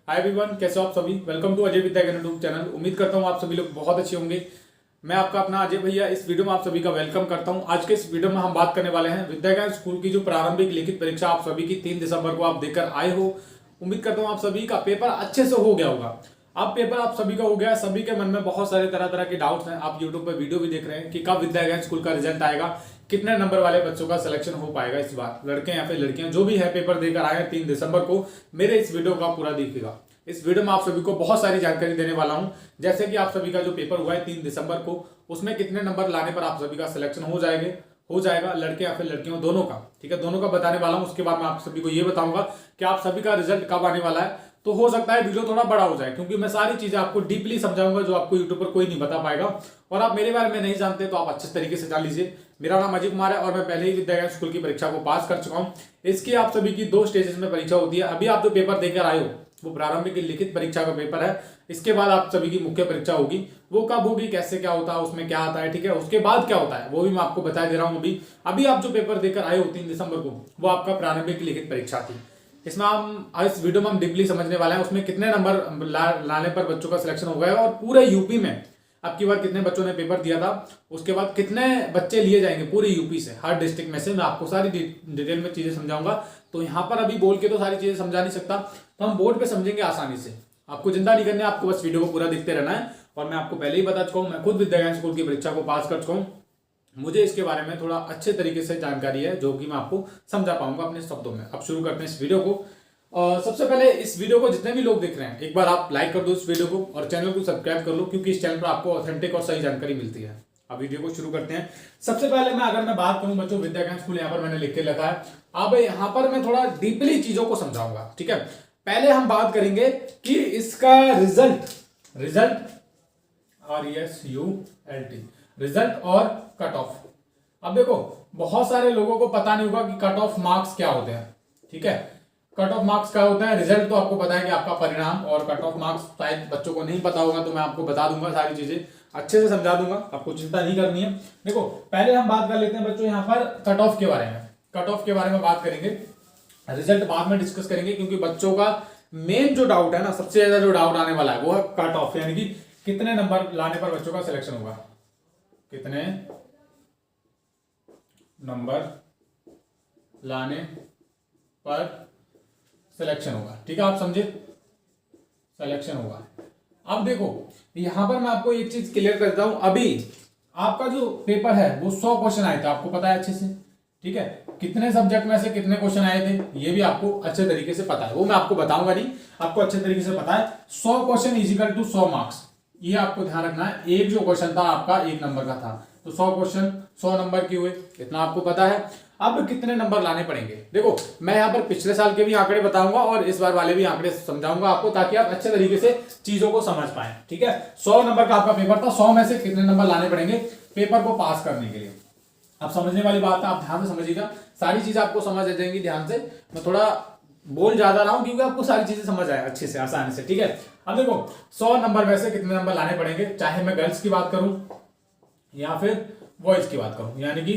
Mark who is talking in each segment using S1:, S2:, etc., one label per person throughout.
S1: Hi everyone, कैसे हो आप सभी। Welcome to Ajay Vidya YouTube channel. उम्मीद करता हूँ आप सभी लोग बहुत अच्छे होंगे। मैं आपका अपना अजय भैया इस वीडियो में आप सभी का वेलकम करता हूँ। आज के इस वीडियो में हम बात करने वाले हैं विद्या ज्ञान स्कूल की जो प्रारंभिक लिखित परीक्षा आप सभी की 3 दिसंबर को आप देकर आए हो। उम्मीद करता हूँ आप सभी का पेपर अच्छे से हो गया होगा। अब पेपर आप सभी का हो गया, सभी के मन में बहुत सारे तरह तरह के डाउट्स हैं। आप यूट्यूब पर वीडियो भी देख रहे हैं कि कब विद्या ज्ञान स्कूल का रिजल्ट आएगा, कितने नंबर वाले बच्चों का सिलेक्शन हो पाएगा इस बार। लड़के या फिर लड़कियां जो भी है पेपर देकर आए हैं 3 दिसंबर को, मेरे इस वीडियो का पूरा देखिएगा। इस वीडियो में आप सभी को बहुत सारी जानकारी देने वाला हूं, जैसे कि आप सभी का जो पेपर हुआ है 3 दिसंबर को, उसमें कितने नंबर लाने पर आप सभी का सिलेक्शन हो जाएगा लड़के या फिर लड़कियों दोनों का। ठीक है, दोनों का बताने वाला हूं। उसके बाद मैं आप सभी को ये बताऊंगा कि आप सभी का रिजल्ट कब आने वाला है। तो हो सकता है वीडियो थोड़ा बड़ा हो जाए, क्योंकि मैं सारी चीजें आपको डीपली समझाऊंगा जो आपको यूट्यूब पर कोई नहीं बता पाएगा। और आप मेरे बारे में नहीं जानते तो आप अच्छे तरीके से जान लीजिए। मेरा नाम अजय कुमार है और मैं पहले ही विद्या ज्ञान स्कूल की परीक्षा को पास कर चुका हूँ। इसकी आप सभी की 2 स्टेजेस में परीक्षा होती है। अभी आप जो पेपर देकर आए हो वो प्रारंभिक लिखित परीक्षा का पेपर है। इसके बाद आप सभी की मुख्य परीक्षा होगी। वो कब होगी, कैसे क्या होता है, उसमें क्या आता है, ठीक है, उसके बाद क्या होता है वो भी मैं आपको बता दे रहा हूँ। अभी आप जो पेपर देकर आए हो 3 दिसंबर को, वो आपका प्रारंभिक लिखित परीक्षा थी। इसमें हम इस वीडियो में हम डीपली समझने वाले हैं उसमें कितने नंबर लाने पर बच्चों का सिलेक्शन हो गया और पूरे यूपी में अब की बार कितने बच्चों ने पेपर दिया था, उसके बाद कितने बच्चे लिए जाएंगे पूरे यूपी से, हर डिस्ट्रिक्ट में से। मैं आपको सारी डिटेल में चीजें समझाऊंगा। तो यहाँ पर अभी बोल के तो सारी चीजें समझा नहीं सकता, तो हम बोर्ड पे समझेंगे आसानी से। आपको चिंता नहीं करनी है, आपको बस वीडियो को पूरा देखते रहना है। और मैं आपको पहले ही बता चुका हूँ, मैं खुद विद्या ज्ञान स्कूल की परीक्षा को पास कर चुका हूँ। मुझे इसके बारे में थोड़ा अच्छे तरीके से जानकारी है, जो कि मैं आपको समझा पाऊंगा अपने शब्दों में। अब शुरू करते हैं इस वीडियो को। सबसे पहले इस वीडियो को जितने भी लोग देख रहे हैं, एक बार आप लाइक कर दो इस वीडियो को और चैनल को सब्सक्राइब कर लो, क्योंकि इस चैनल पर आपको ऑथेंटिक और सही जानकारी मिलती है। अब वीडियो को शुरू करते हैं। सबसे पहले अगर मैं बात करूं बच्चों, विद्या ज्ञान स्कूल यहाँ पर मैंने लिख के रखा है। अब यहाँ पर मैं थोड़ा डीपली चीजों को समझाऊंगा। ठीक है, पहले हम बात करेंगे कि इसका रिजल्ट RESULT रिजल्ट और कट ऑफ। अब देखो, बहुत सारे लोगों को पता नहीं होगा कि कट ऑफ मार्क्स क्या होते हैं। ठीक है, कट ऑफ मार्क्स क्या होता है। रिजल्ट तो आपको पता है कि आपका परिणाम, और कट ऑफ मार्क्स शायद बच्चों को नहीं पता होगा, तो मैं आपको बता दूंगा, सारी चीजें अच्छे से समझा दूंगा, आपको चिंता नहीं करनी है। देखो, पहले हम बात कर लेते हैं बच्चों यहाँ पर कट ऑफ के बारे में। कट ऑफ के बारे में बात करेंगे, रिजल्ट बाद में डिस्कस करेंगे, क्योंकि बच्चों का मेन जो डाउट है ना, सबसे ज्यादा जो डाउट आने वाला है वो है कट ऑफ, यानी कि कितने नंबर लाने पर बच्चों का सिलेक्शन होगा, कितने नंबर लाने पर सिलेक्शन होगा। ठीक है, आप समझे, सिलेक्शन होगा। अब देखो, यहां पर मैं आपको एक चीज क्लियर करता हूं। अभी आपका जो पेपर है वो 100 क्वेश्चन आए थे, आपको पता है अच्छे से। ठीक है, कितने सब्जेक्ट में से कितने क्वेश्चन आए थे ये भी आपको अच्छे तरीके से पता है, वो मैं आपको बताऊंगा नहीं, आपको अच्छे तरीके से पता है। 100 क्वेश्चन इजिकल टू 100 मार्क्स, ये आपको ध्यान रखना है। एक जो क्वेश्चन था आपका 1 नंबर का था, तो 100 क्वेश्चन 100 नंबर के हुए, इतना आपको पता है। अब कितने नंबर लाने पड़ेंगे, देखो मैं यहाँ पर पिछले साल के भी आंकड़े बताऊंगा और इस बार वाले भी आंकड़े समझाऊंगा आपको, ताकि आप अच्छे तरीके से चीजों को समझ पाए। ठीक है, 100 नंबर का आपका पेपर था, 100 में से कितने नंबर लाने पड़ेंगे पेपर को पास करने के लिए। अब समझने वाली बात है, आप ध्यान से समझिएगा, सारी चीजें आपको समझ आ जाएंगी ध्यान से। मैं थोड़ा बोल ज्यादा रहा हूं क्योंकि आपको सारी चीजें समझ आए अच्छे से, आसानी से। ठीक है, अब देखो 100 नंबर में से कितने नंबर लाने पड़ेंगे, चाहे मैं गर्ल्स की बात करूं या फिर बॉयज की बात करूं, यानी कि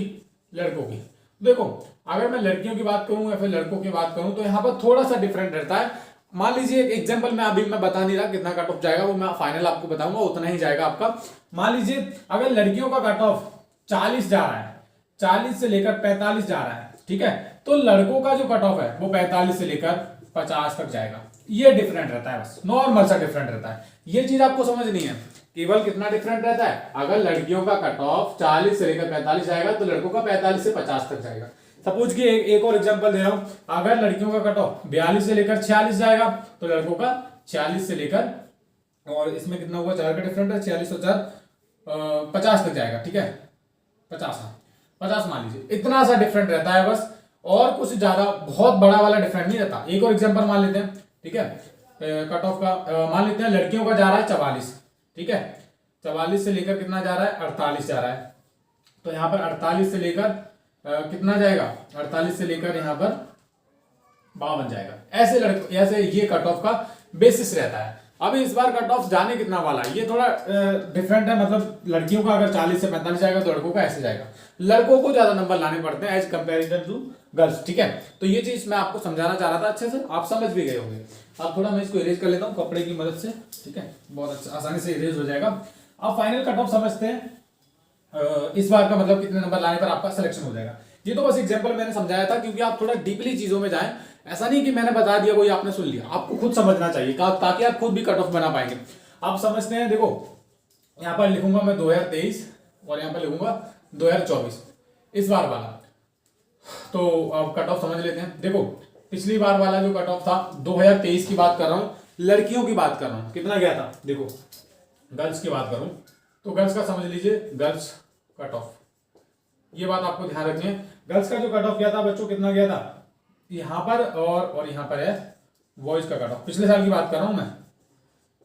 S1: लड़कों की। देखो, अगर मैं लड़कियों की बात करूं या फिर लड़कों की बात करूं तो यहाँ पर थोड़ा सा डिफरेंट रहता है। मान लीजिए एक एग्जांपल मैं बता नहीं रहा कितना कट ऑफ जाएगा, वो मैं फाइनल आपको बताऊंगा, उतना ही जाएगा आपका। मान लीजिए अगर लड़कियों का कट ऑफ 40 जा रहा है, 40 से लेकर 45 जा रहा है, ठीक है, तो लड़कों का जो कट ऑफ है वो 45 से लेकर 50 तक जाएगा। ये डिफरेंट रहता है, बस नॉर्मल सा डिफरेंट रहता है। ये चीज आपको समझनी है, केवल कितना डिफरेंट रहता है। अगर लड़कियों का कट ऑफ 40 से लेकर 45 जाएगा तो लड़कों का 45 से 50 तक जाएगा। सपोज कि एक और एग्जांपल दे रहा हूं, अगर लड़कियों का कट ऑफ 42 से लेकर 46 जाएगा तो लड़कों का 46 से लेकर, और इसमें कितना हुआ, 4 का डिफरेंट है, 46 और 4 50 तक जाएगा। ठीक है, 50 मान लीजिए, इतना सा डिफरेंट रहता है बस, और कुछ ज्यादा बहुत बड़ा वाला डिफरेंट नहीं रहता। एक और एग्जांपल मान लेते हैं। ठीक है, कट ऑफ का मान लेते हैं, लड़कियों का जा रहा है 44। ठीक है, 44 से लेकर कितना जा रहा है, 48 जा रहा है। तो यहाँ पर 48 से लेकर कितना जाएगा, 48 से लेकर यहाँ पर 52 जाएगा। ऐसे ये कट ऑफ का बेसिस रहता है। अब इस बार कट ऑफ जाने कितना वाला है ये थोड़ा डिफरेंट है, मतलब लड़कियों का अगर 40 से 45 जाएगा तो लड़कों का ऐसे जाएगा। लड़कों को ज्यादा नंबर लाने पड़ते हैं एज कंपेरिजन टू गर्ल्स। ठीक है, तो ये चीज मैं आपको समझाना चाह रहा था, अच्छे से आप समझ भी गए होंगे। अब थोड़ा मैं इसको इरेज कर लेता हूँ कपड़े की मदद से, ठीक है, बहुत अच्छा आसानी से इरेज हो जाएगा। अब फाइनल कट ऑफ समझते हैं, इस बार का मतलब कितने नंबर लाने पर आपका सिलेक्शन हो जाएगा। ये तो बस एग्जांपल मैंने समझाया था, क्योंकि आप थोड़ा डीपली चीजों में जाएं, ऐसा नहीं कि मैंने बता दिया कोई आपने सुन लिया, आपको खुद समझना चाहिए ताकि आप खुद भी कट ऑफ बना पाएंगे। आप समझते हैं, देखो यहाँ पर लिखूंगा मैं 2023 और यहाँ पर लिखूंगा 2024 इस बार वाला। तो अब कट ऑफ समझ लेते हैं। देखो पिछली बार वाला जो कट ऑफ था 2023 की बात कर रहा हूं, लड़कियों की बात कर रहा हूं, कितना गया था। देखो गर्ल्स की बात करूं तो गर्ल्स का समझ लीजिए, गर्ल्स कट ऑफ, ये बात आपको ध्यान रखनी है। गर्ल्स का जो कट ऑफ गया था बच्चों कितना गया था, यहां पर और यहां पर है बॉयज का कट ऑफ, पिछले साल की बात कर रहा हूं मैं,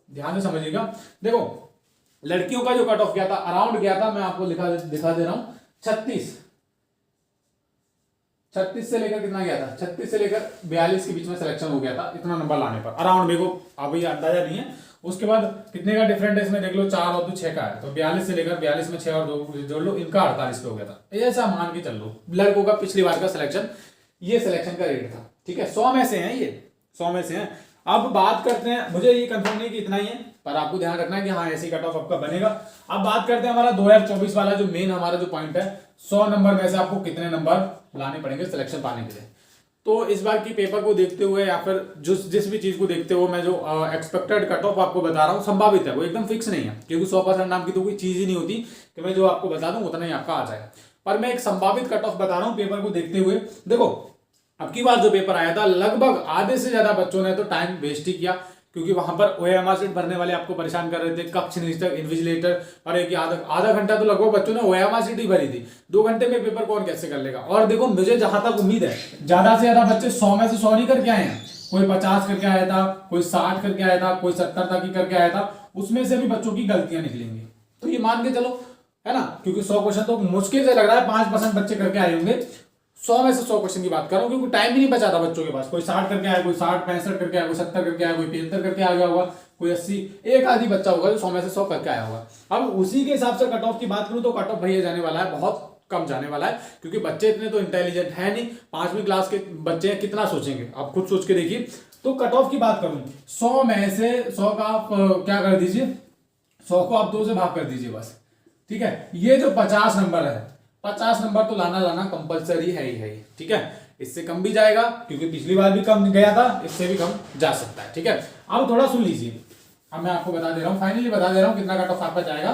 S1: ध्यान से समझिएगा। देखो लड़कियों का जो कट ऑफ गया था अराउंड गया था, मैं आपको दिखा दे रहा हूं 36 से लेकर कितना गया था, 36 से लेकर 42 के बीच में सिलेक्शन हो गया था, इतना नंबर लाने पर अराउंड। देखो अभी अंदाजा नहीं है, उसके बाद कितने का डिफरेंट है इसमें देख लो, 4 और 2 6 का है, तो 42 से लेकर 42 में 6 और 2 जोड़ लो, इनका 48 पे हो गया था। ऐसा मान के चल लो लड़कों का पिछली बार का सिलेक्शन, ये सिलेक्शन का रेट था, ठीक है। 100 में से है ये, 100 में से है। अब बात करते हैं, मुझे ये कंफर्म नहीं कि इतना ही है, पर आपको ध्यान रखना है कि हाँ ऐसी कट ऑफ आपका बनेगा। अब बात करते हैं हमारा 2024 वाला जो मेन हमारा जो पॉइंट है, 100 नंबर में से आपको कितने नंबर लाने पड़ेंगे सिलेक्शन पाने के लिए। तो इस बार की पेपर को देखते हुए या फिर जिस भी चीज को देखते हुए मैं जो एक्सपेक्टेड कट ऑफ आपको बता रहा हूँ संभावित है, वो एकदम फिक्स नहीं है, क्योंकि 100% नाम की तो कोई चीज ही नहीं होती कि मैं जो आपको बता दूं उतना ही आपका आ जाएगा। पर मैं एक संभावित कट ऑफ बता रहा हूँ पेपर को देखते हुए। देखो अब की बार जो पेपर आया था लगभग आधे से ज्यादा बच्चों ने तो टाइम वेस्ट ही किया, क्योंकि वहां पर ओएमआर सीट भरने वाले आपको परेशान कर रहे थे, कक्ष निरीक्षक, इन्विजिलेटर, अरे कि आधा घंटा तो लगभग बच्चों ने ओएमआर सीट ही भरी थी, 2 घंटे में पेपर कौन कैसे कर लेगा। और देखो मुझे जहां तक उम्मीद है ज्यादा से ज्यादा बच्चे 100 में से 100 नहीं करके आए हैं, कोई 50 करके आया था, कोई 60 करके आया था, कोई 70 तक ही करके आया था, उसमें से भी बच्चों की गलतियां निकलेंगी। तो ये मान के चलो है ना, क्योंकि 100 क्वेश्चन तो मुश्किल से लग रहा है 5% बच्चे करके आए होंगे, 100 में से 100 क्वेश्चन की बात कर रहा हूं, क्योंकि टाइम ही नहीं बचा था बच्चों के पास। कोई 60 करके आया, कोई 60 65 करके आया, कोई 70 करके आया, कोई 75 करके आ गया होगा, कोई 80, एक आधी बच्चा होगा जो 100 में से 100 करके आया होगा। अब उसी के हिसाब से कट ऑफ की बात करूं तो कट ऑफ भैया जाने वाला है, बहुत कम जाने वाला है, क्योंकि बच्चे इतने तो इंटेलिजेंट है नहीं, 5वीं क्लास के बच्चे हैं, कितना सोचेंगे आप खुद सोच के देखिए। तो कट ऑफ की बात करूं 100 में से 100 का आप क्या कर दीजिए, 100 को आप 2 से भाग कर दीजिए बस, ठीक है। ये जो 50 नंबर है, 50 नंबर तो लाना कंपलसरी है ही, ठीक है। इससे कम भी जाएगा, क्योंकि पिछली बार भी कम गया था, इससे भी कम जा सकता है, ठीक है। अब थोड़ा सुन लीजिए, अब मैं आपको बता दे रहा हूँ, फाइनली बता दे रहा हूँ कितना कट ऑफ आपका जाएगा।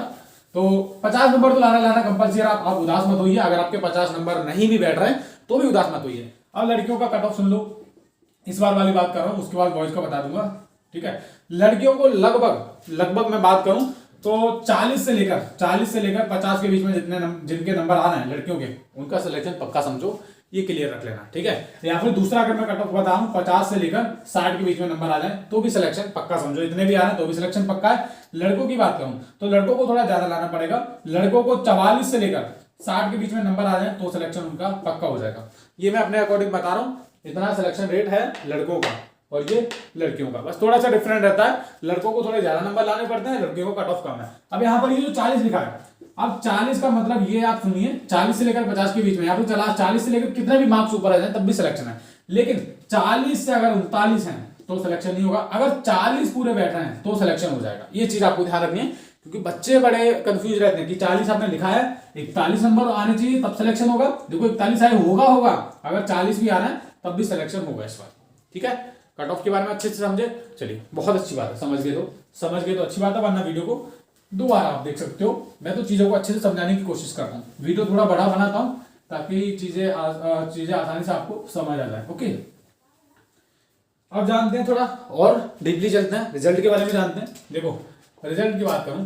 S1: तो 50 नंबर तो लाना कंपलसरी, आप उदास मत होइए, अगर आपके 50 नंबर नहीं भी बैठ रहे हैं तो भी उदास मत होइए। अब लड़कियों का कट ऑफ सुन लो, इस बार वाली बात कर रहा हूँ, उसके बाद बॉयज का बता दूंगा, ठीक है। लड़कियों को लगभग मैं बात करूं तो 40 से लेकर 50 के बीच में जिनके नंबर आ रहे हैं लड़कियों के, उनका सिलेक्शन पक्का समझो, ये क्लियर रख लेना, ठीक है। या फिर दूसरा अगर मैं कट ऑफ बताऊं 50 से लेकर 60 के बीच में नंबर आ जाए तो भी सिलेक्शन पक्का समझो, इतने भी आ रहे हैं तो भी सिलेक्शन पक्का है। लड़कों की बात करूं तो लड़कों को थोड़ा ज्यादा लाना पड़ेगा, लड़कों को 44 से लेकर 60 के बीच में नंबर आ जाए तो सिलेक्शन उनका पक्का हो जाएगा। ये मैं अपने अकॉर्डिंग बता रहा हूं, इतना सिलेक्शन रेट है लड़कों का और ये लड़कियों का, बस थोड़ा सा डिफरेंट रहता है, लड़कों को थोड़े ज्यादा नंबर लाने पड़ते हैं, लड़कियों को कट ऑफ कम है। अब यहाँ पर ये जो 40 लिखा है, अब 40 का मतलब ये आप सुनिए 40 से लेकर 50 के बीच में, या फिर 40 से लेकर कितने भी मार्क्स ऊपर आ जाए तब भी सिलेक्शन है, लेकिन 40 से अगर 39 है तो सिलेक्शन नहीं होगा, अगर 40 पूरे बैठ रहे हैं तो सिलेक्शन हो जाएगा। ये चीज आपको ध्यान रखनी है, क्योंकि बच्चे बड़े कंफ्यूज रहते हैं कि 40 आपने लिखा है, 41 नंबर आने चाहिए तब सिलेक्शन होगा। देखो 41 आए होगा, अगर 40 भी आ रहा है तब भी सिलेक्शन होगा इस बार, ठीक है। कट ऑफ के बारे में अच्छे से समझे, चलिए बहुत अच्छी बात है, समझ गए तो अच्छी बात है, वरना वीडियो को दोबारा आप देख सकते हो। मैं तो चीजों को अच्छे से समझाने की कोशिश करता हूँ, वीडियो थोड़ा बड़ा बनाता हूँ ताकि चीजें आसानी से आपको समझ आ जाए, ओके। अब जानते हैं थोड़ा और डीपली चलते हैं, रिजल्ट के बारे में जानते हैं। देखो रिजल्ट की बात करूं,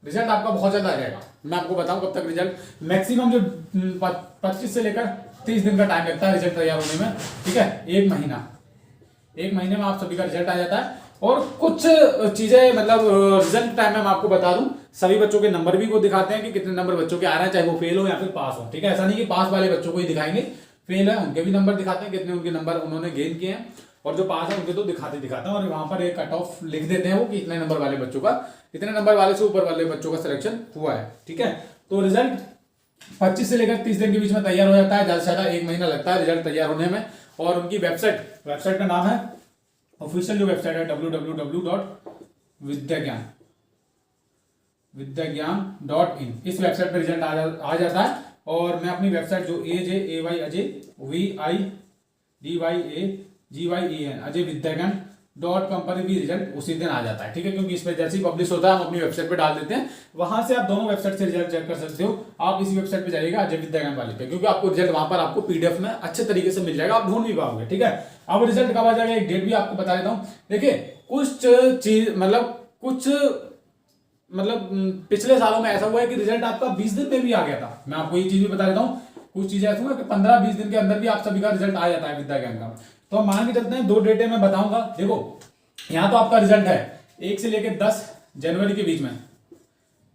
S1: रिजल्ट आपका बहुत ज्यादा आ जाएगा, मैं आपको बताऊं कब तक रिजल्ट, मैक्सिमम जो 25 से लेकर 30 दिन का टाइम लगता है रिजल्ट तैयार होने में, ठीक है। एक महीने में आप सभी का रिजल्ट आ जाता है। और कुछ चीजें मतलब रिजल्ट टाइम में मैं आपको बता दूं, सभी बच्चों के नंबर भी वो दिखाते हैं कि कितने नंबर बच्चों के आ रहे हैं, चाहे वो फेल हो या फिर पास हो, ठीक है। ऐसा नहीं कि पास वाले बच्चों को ही दिखाएंगे, फेल है उनके भी नंबर दिखाते हैं, कितने उनके नंबर उन्होंने गेन किए हैं, और जो पास है उनके तो दिखाते हैं, और वहां पर एक कट ऑफ लिख देते हैं वो कि इतने नंबर वाले बच्चों का, इतने नंबर वाले से ऊपर वाले बच्चों का सिलेक्शन हुआ है, ठीक है। तो रिजल्ट 25 से लेकर 30 दिन के बीच में तैयार हो जाता है, ज्यादा से ज्यादा 1 महीना लगता है रिजल्ट तैयार होने में। और उनकी वेबसाइट का नाम है ऑफिशियल जो वेबसाइट है www.vidyagyan.in, इस वेबसाइट पर रिजल्ट आ जाता है। और मैं अपनी वेबसाइट जो AJAY Ajay VIDYAGYEN Ajay विद्याज्ञान .com पर भी रिजल्ट उसी दिन आ जाता है, ठीक है, क्योंकि इस पर जैसे ही पब्लिश होता है हम अपनी वेबसाइट पे डाल देते हैं, वहां से आप दोनों वेबसाइट से रिजल्ट चेक कर सकते हो। आप इसी वेबसाइट पे जाइएगा अजय विद्याज्ञान वाले पे, क्योंकि आपको रिजल्ट वहां पर आपको PDF में अच्छे तरीके से मिल जाएगा, आप ढूंढ भी पाओगे, ठीक है। अब रिजल्ट कब आ जाएगा, एक डेट भी आपको बता देता हूँ। देखिए कुछ चीज मतलब पिछले सालों में ऐसा हुआ है कि रिजल्ट आपका 20 दिन में भी आ गया था। मैं आपको ये चीज भी बता देता हूँ, कुछ चीजें ऐसी हुआ कि 15-20 दिन के अंदर भी आप सभी का रिजल्ट आ जाता है विद्याज्ञान का। तो हम मान के चलते हैं, 2 डेटें मैं बताऊंगा। देखो यहाँ तो आपका रिजल्ट है 1 से लेकर 10 जनवरी के बीच में,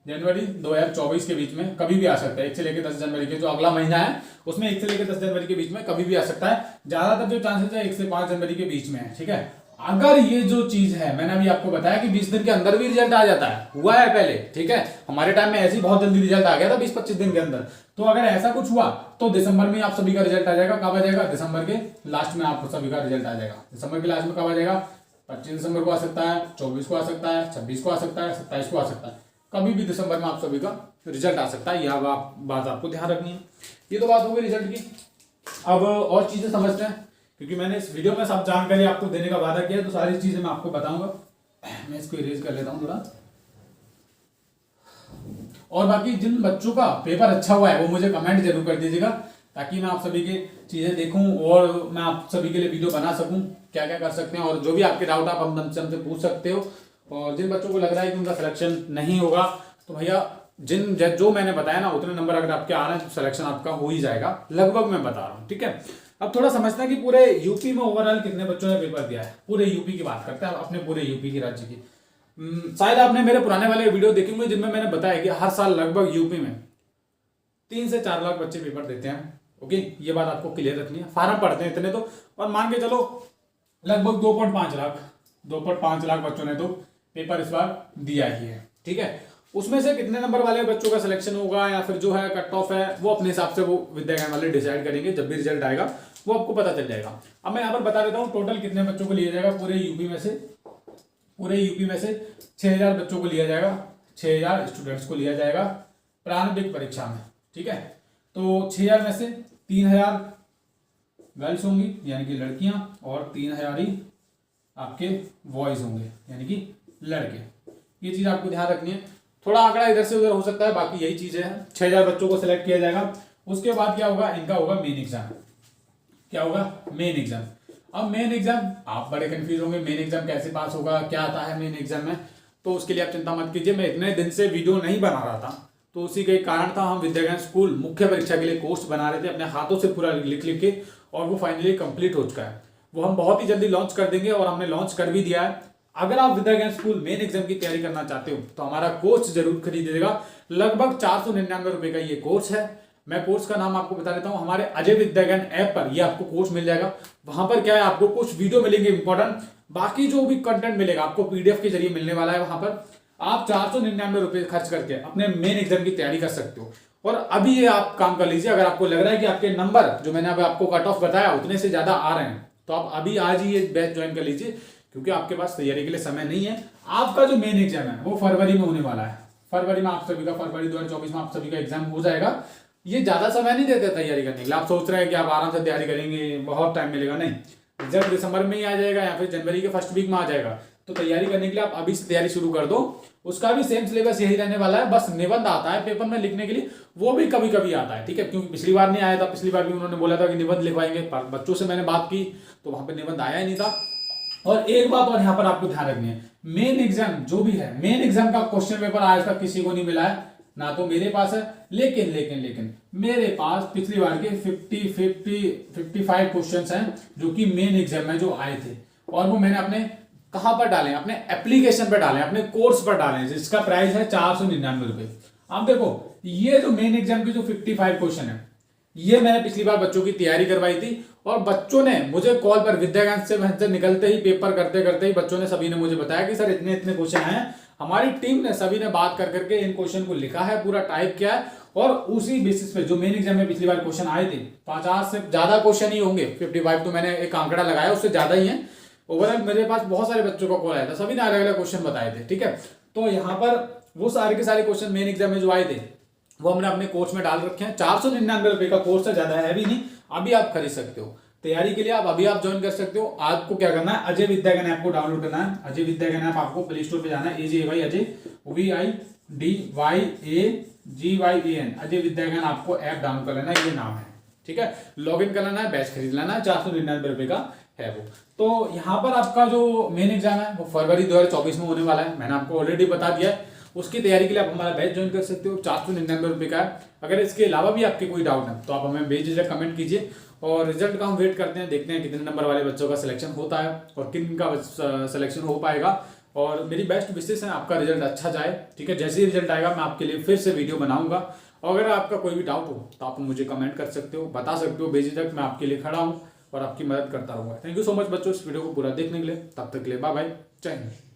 S1: जनवरी 2024 के बीच में कभी भी आ सकता है। 1 से लेकर 10 जनवरी के जो अगला महीना है उसमें 1 से लेकर 10 जनवरी के बीच में कभी भी आ सकता है। ज्यादातर जो चांसेस है 1 से 5 जनवरी के बीच में है, ठीक है। अगर ये जो चीज है, मैंने अभी आपको बताया कि 20 दिन के अंदर भी रिजल्ट आ जाता है, हुआ है पहले, ठीक है। हमारे टाइम में ऐसे ही बहुत जल्दी रिजल्ट आ गया था 20-25 दिन के अंदर। तो अगर ऐसा कुछ हुआ तो दिसंबर में आप सभी का रिजल्ट आ जाएगा। कब आ जाएगा, दिसंबर के लास्ट में आप सभी का रिजल्ट आ जाएगा। दिसंबर के लास्ट में कब आ जाएगा, 25 दिसंबर को आ सकता है, 24 को आ सकता है, 26 को आ सकता है, 27 को आ सकता है। कभी भी दिसंबर में आप सभी का रिजल्ट आ सकता है, यह बात आपको ध्यान रखनी है। ये तो बात हो गई रिजल्ट की। अब और चीजें समझते हैं, क्योंकि मैंने इस वीडियो में सब जानकारी आपको देने का वादा किया है, तो सारी चीजें मैं आपको बताऊंगा। मैं इसको इरेज कर लेता हूं थोड़ा। और बाकी जिन बच्चों का पेपर अच्छा हुआ है वो मुझे कमेंट जरूर कर दीजिएगा, ताकि मैं आप सभी की चीजें देखूं और मैं आप सभी के लिए वीडियो बना सकूं, क्या क्या कर सकते हैं। और जो भी आपके डाउट आप हमसे पूछ सकते हो। और जिन बच्चों को लग रहा है कि उनका सिलेक्शन नहीं होगा, तो भैया जो मैंने बताया ना उतने नंबर अगर आपके आ रहे हैं तो सिलेक्शन आपका हो ही जाएगा, लगभग मैं बता रहा हूँ, ठीक है। अब थोड़ा समझते हैं कि पूरे यूपी में ओवरऑल कितने बच्चों ने पेपर दिया है। पूरे यूपी की बात करते हैं, अपने पूरे यूपी की, राज्य की। शायद आपने मेरे पुराने वाले वीडियो देखे होंगे जिनमें मैंने बताया कि हर साल लगभग यूपी में 3 से 4 लाख बच्चे पेपर देते हैं। ओके, ये बात आपको क्लियर रखनी है। फॉर्म पढ़ते हैं इतने तो, और मान के चलो लगभग 2.5 लाख बच्चों ने तो पेपर इस बार दिया ही है, ठीक है। उसमें से कितने नंबर वाले बच्चों का सिलेक्शन होगा या फिर जो है कट ऑफ है, वो अपने हिसाब से वो विद्याज्ञान वाले डिसाइड करेंगे। जब भी रिजल्ट आएगा वो आपको पता चल जाएगा। अब मैं यहाँ पर बता देता हूँ टोटल कितने बच्चों को लिया जाएगा पूरे यूपी में से 6000 बच्चों को लिया जाएगा, 6000 स्टूडेंट्स को लिया जाएगा प्रारंभिक परीक्षा में, ठीक है। तो 6000 में से 3000 गर्ल्स होंगी यानी कि लड़कियां, और 3000 ही आपके बॉयज होंगे यानी कि लड़के। ये चीज आपको ध्यान रखनी है। थोड़ा आंकड़ा इधर से उधर हो सकता है, बाकी यही चीज है। 6000 बच्चों को सिलेक्ट किया जाएगा। उसके बाद क्या होगा, इनका होगा मेन एग्जाम। क्या होगा, मेन एग्जाम। अब मेन एग्जाम आप बड़े कंफ्यूज होंगे, मेन एग्जाम कैसे पास होगा, क्या आता है मेन एग्जाम में। तो उसके लिए आप चिंता मत कीजिए। मैं इतने दिन से वीडियो नहीं बना रहा था, तो उसी का एक कारण था। हम विद्याज्ञान स्कूल मुख्य परीक्षा के लिए कोर्स बना रहे थे अपने हाथों से पूरा लिख लिख के, और वो फाइनली कंप्लीट हो चुका है। वो हम बहुत ही जल्दी लॉन्च कर देंगे, और हमने लॉन्च कर भी दिया है। अगर आप विद्याज्ञान स्कूल मेन एग्जाम की तैयारी करना चाहते हो तो हमारा कोर्स जरूर खरीदिएगा। लगभग 499 रुपए का ये कोर्स है। मैं कोर्स का नाम आपको बता देता हूं। हमारे अजय विद्याज्ञान ऐप पर ये आपको कोर्स मिल जाएगा। वहां पर क्या है, आपको कुछ वीडियो मिलेंगे इंपॉर्टेंट, बाकी जो भी कंटेंट मिलेगा आपको PDF के जरिए मिलने वाला है। वहां पर आप 499 रुपए खर्च करके अपने मेन एग्जाम की तैयारी कर सकते हो। और अभी ये आप काम कर लीजिए। अगर आपको लग रहा है कि आपके नंबर जो मैंने अभी आपको कट ऑफ बताया उतने से ज्यादा आ रहे हैं, तो आप अभी आज ही ये बैच ज्वाइन कर लीजिए, क्योंकि आपके पास तैयारी के लिए समय नहीं है। आपका जो मेन एग्जाम है वो फरवरी में होने वाला है। फरवरी में आप सभी का, फरवरी 2024 में आप सभी का एग्जाम हो जाएगा। ये ज्यादा समय नहीं देते तैयारी करने के लिए। आप सोच रहे हैं कि आप आराम से तैयारी करेंगे, बहुत टाइम मिलेगा, नहीं। रिजल्ट दिसंबर में ही आ जाएगा या फिर जनवरी के फर्स्ट वीक में आ जाएगा। तो तैयारी करने के लिए आप अभी से तैयारी शुरू कर दो। उसका भी सेम सिलेबस यही रहने वाला है, बस निबंध आता है पेपर में लिखने के लिए, वो भी कभी कभी आता है, ठीक है। क्योंकि पिछली बार नहीं आया था, पिछली बार भी उन्होंने बोला था कि निबंध लिखवाएंगे, पर बच्चों से मैंने बात की तो वहां पर निबंध आया ही नहीं था। और एक बात और यहाँ पर आपको ध्यान रखनी है, मेन एग्जाम जो भी है, मेन एग्जाम का क्वेश्चन पेपर आज तक किसी को नहीं मिला है, ना तो मेरे पास है। लेकिन मेरे पास पिछली बार के 55 क्वेश्चंस हैं जो कि मेन एग्जाम में जो आए थे, और वो मैंने अपने कहां पर डाले, अपने एप्लीकेशन पर डाले, अपने कोर्स पर डाले, जिसका प्राइस है 499 रुपए। आप देखो, ये जो मेन एग्जाम की जो 55 क्वेश्चन है, ये मैंने पिछली बार बच्चों की तैयारी करवाई थी, और बच्चों ने मुझे कॉल पर विद्याज्ञान से निकलते ही, पेपर करते ही बच्चों ने सभी ने मुझे बताया कि सर इतने इतने क्वेश्चन आए। हमारी टीम ने सभी ने बात कर करके इन क्वेश्चन को लिखा है, पूरा टाइप किया है, और उसी बेसिस पे जो मेन एग्जाम में पिछली बार क्वेश्चन आए थे, 50 से ज्यादा क्वेश्चन ही होंगे। 55 तो मैंने एक आंकड़ा लगाया, उससे ज्यादा ही है। ओवरऑल मेरे पास बहुत सारे बच्चों का कॉल आया था, सभी ने अलग अलग क्वेश्चन बताए थे, ठीक है। तो यहाँ पर वो सारे के सारे क्वेश्चन मेन एग्जाम में जो आए थे वो हमने अपने कोर्स में डाल रखे हैं। 499 रुपए का कोर्स है, ज्यादा है भी नहीं, अभी आप खरीद सकते हो। तैयारी के लिए आप अभी आप ज्वाइन कर सकते हो। आपको क्या करना है, अजय विद्यागन ऐप को डाउनलोड करना है। अजय विद्यागन ऐप आपको प्ले स्टोर पे जाना है, AJY अजय VIDYAGYAN अजय विद्यागन आपको ऐप डाउनलोड कर लेना है, ये नाम है, ठीक है। लॉगिन कर लेना है, बैच खरीद लेना है, 499 रुपए का है वो। तो यहाँ पर आपका जो मेन एग्जाम है वो फरवरी 2024 में होने वाला है, मैंने आपको ऑलरेडी बता दिया है। उसकी तैयारी के लिए आप हमारा बैच ज्वाइन कर सकते हो, 499 रुपए का है। अगर इसके अलावा भी आपके कोई डाउट है तो आप हमें बेझिझक कमेंट कीजिए, और रिजल्ट का हम वेट करते हैं, देखते हैं कितने नंबर वाले बच्चों का सिलेक्शन होता है और किन का सिलेक्शन हो पाएगा। और मेरी बेस्ट विशेष है आपका रिजल्ट अच्छा जाए, ठीक है। जैसे ही रिजल्ट आएगा मैं आपके लिए फिर से वीडियो बनाऊंगा। और अगर आपका कोई भी डाउट हो तो आप मुझे कमेंट कर सकते हो, बता सकते हो, बेझिझक मैं आपके लिए खड़ा हूँ और आपकी मदद करता रहूंगा। थैंक यू सो मच बच्चों इस वीडियो को पूरा देखने के लिए। तब तक के लिए बाय बाय, जय हिंद।